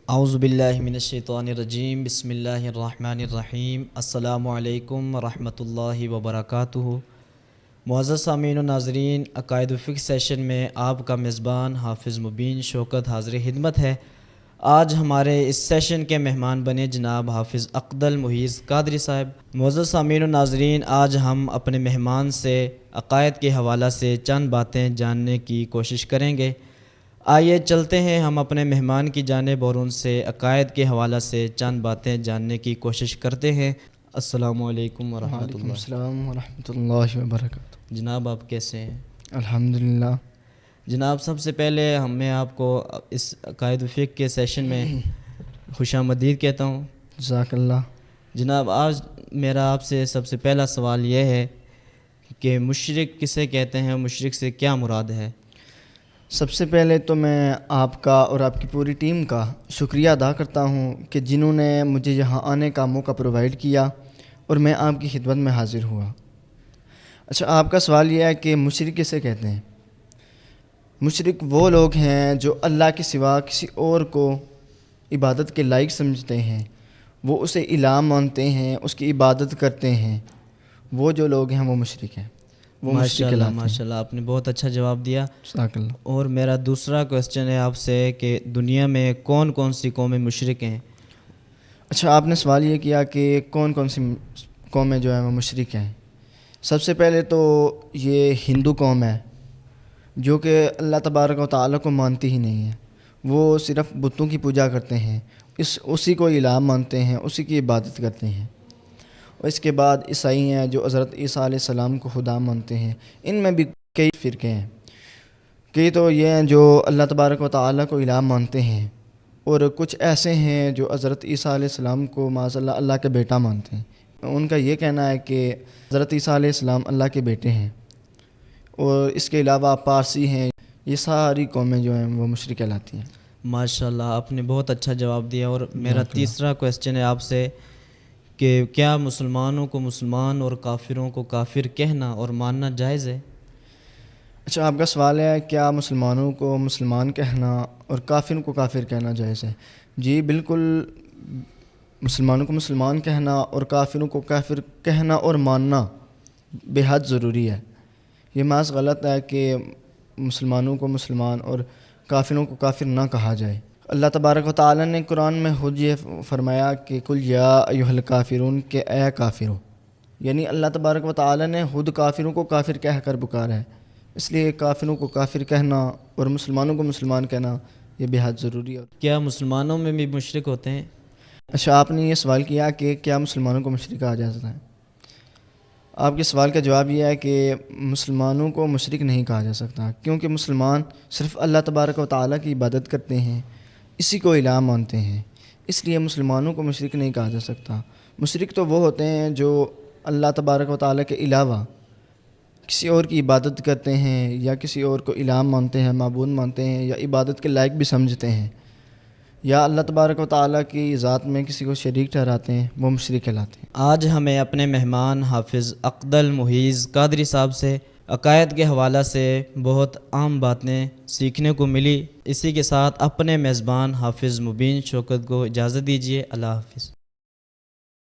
اعوذ باللہ من الشیطان الرجیم، بسم اللہ الرحمن الرحیم۔ السلام علیکم ورحمۃ اللہ وبرکاتہ۔ معزز سامعین و ناظرین، عقائد و فقہ سیشن میں آپ کا میزبان حافظ مبین شوکت حاضر خدمت ہے۔ آج ہمارے اس سیشن کے مہمان بنے جناب حافظ اقدل محیز قادری صاحب۔ معزز سامعین و ناظرین، آج ہم اپنے مہمان سے عقائد کے حوالہ سے چند باتیں جاننے کی کوشش کریں گے۔ آئیے چلتے ہیں ہم اپنے مہمان کی جانب اور ان سے عقائد کے حوالہ سے چند باتیں جاننے کی کوشش کرتے ہیں۔ السلام علیکم ورحمۃ اللہ۔ وعلیکم السلام ورحمۃ اللہ وبرکاتہ۔ جناب آپ کیسے ہیں؟ الحمدللہ۔ جناب سب سے پہلے میں آپ کو اس عقائد و فقہ کے سیشن میں خوش آمدید کہتا ہوں۔ جزاک اللہ۔ جناب آج میرا آپ سے سب سے پہلا سوال یہ ہے کہ مشرک کسے کہتے ہیں، مشرک سے کیا مراد ہے؟ سب سے پہلے تو میں آپ کا اور آپ کی پوری ٹیم کا شکریہ ادا کرتا ہوں کہ جنہوں نے مجھے یہاں آنے کا موقع پرووائڈ کیا اور میں آپ کی خدمت میں حاضر ہوا۔ اچھا، آپ کا سوال یہ ہے کہ مشرک کسے کہتے ہیں؟ مشرک وہ لوگ ہیں جو اللہ کے سوا کسی اور کو عبادت کے لائق سمجھتے ہیں، وہ اسے الہ مانتے ہیں، اس کی عبادت کرتے ہیں، وہ جو لوگ ہیں وہ مشرک ہیں، وہ مشرک کہلاتے ہیں۔ ماشاء اللہ، آپ نے بہت اچھا جواب دیا۔ جزاک اللہ۔ اور میرا دوسرا کوسچن ہے آپ سے کہ دنیا میں کون کون سی قومیں مشرک ہیں؟ اچھا، آپ نے سوال یہ کیا کہ کون کون سی قومیں جو ہیں وہ مشرک ہیں۔ سب سے پہلے تو یہ ہندو قوم ہے جو کہ اللہ تبارک و تعالیٰ کو مانتی ہی نہیں ہے، وہ صرف بتوں کی پوجا کرتے ہیں، اسی کو الہ مانتے ہیں، اسی کی عبادت کرتے ہیں۔ اور اس کے بعد عیسائی ہیں جو حضرت عیسیٰ علیہ السلام کو خدا مانتے ہیں۔ ان میں بھی کئی فرقے ہیں، کئی تو یہ ہیں جو اللہ تبارک و تعالیٰ کو الہ مانتے ہیں، اور کچھ ایسے ہیں جو حضرت عیسیٰ علیہ السلام کو معاذ اللہ اللہ کا بیٹا مانتے ہیں۔ ان کا یہ کہنا ہے کہ حضرت عیسیٰ علیہ السلام اللہ کے بیٹے ہیں۔ اور اس کے علاوہ پارسی ہیں، یہ ساری قومیں جو ہیں وہ مشرک کہلاتی ہیں۔ ماشاء اللہ، آپ نے بہت اچھا جواب دیا۔ اور میرا تیسرا کوسچن ہے آپ سے کہ کیا مسلمانوں کو مسلمان اور کافروں کو کافر کہنا اور ماننا جائز ہے؟ اچھا، آپ کا سوال ہے کیا مسلمانوں کو مسلمان کہنا اور کافروں کو کافر کہنا جائز ہے؟ جی بالکل، مسلمانوں کو مسلمان کہنا اور کافروں کو کافر کہنا اور ماننا بے حد ضروری ہے۔ یہ محض غلط ہے کہ مسلمانوں کو مسلمان اور کافروں کو کافر نہ کہا جائے۔ اللہ تبارک و تعالیٰ نے قرآن میں خود یہ فرمایا کہ قل یا ایھا الکافرون، کہ اے کافروں، یعنی اللہ تبارک و تعالیٰ نے خود کافروں کو کافر کہہ کر پکارا ہے، اس لیے کافروں کو کافر کہنا اور مسلمانوں کو مسلمان کہنا یہ بے حد ضروری ہے۔ کیا مسلمانوں میں بھی مشرک ہوتے ہیں؟ اچھا، آپ نے یہ سوال کیا کہ کیا مسلمانوں کو مشرک کہا جا سکتا ہے؟ آپ کے سوال کا جواب یہ ہے کہ مسلمانوں کو مشرک نہیں کہا جا سکتا، کیونکہ مسلمان صرف اللہ تبارک و تعالیٰ کی عبادت کرتے ہیں، اسی کو الہ مانتے ہیں، اس لیے مسلمانوں کو مشرک نہیں کہا جا سکتا۔ مشرک تو وہ ہوتے ہیں جو اللہ تبارک و تعالیٰ کے علاوہ کسی اور کی عبادت کرتے ہیں یا کسی اور کو الہ مانتے ہیں، معبود مانتے ہیں، یا عبادت کے لائق بھی سمجھتے ہیں، یا اللہ تبارک و تعالیٰ کی ذات میں کسی کو شریک ٹھہراتے ہیں، وہ مشرک کہلاتے ہیں۔ آج ہمیں اپنے مہمان حافظ اقدل محیز قادری صاحب سے عقائد کے حوالہ سے بہت عام باتیں سیکھنے کو ملی۔ اسی کے ساتھ اپنے میزبان حافظ مبین شوکت کو اجازت دیجیے۔ اللہ حافظ۔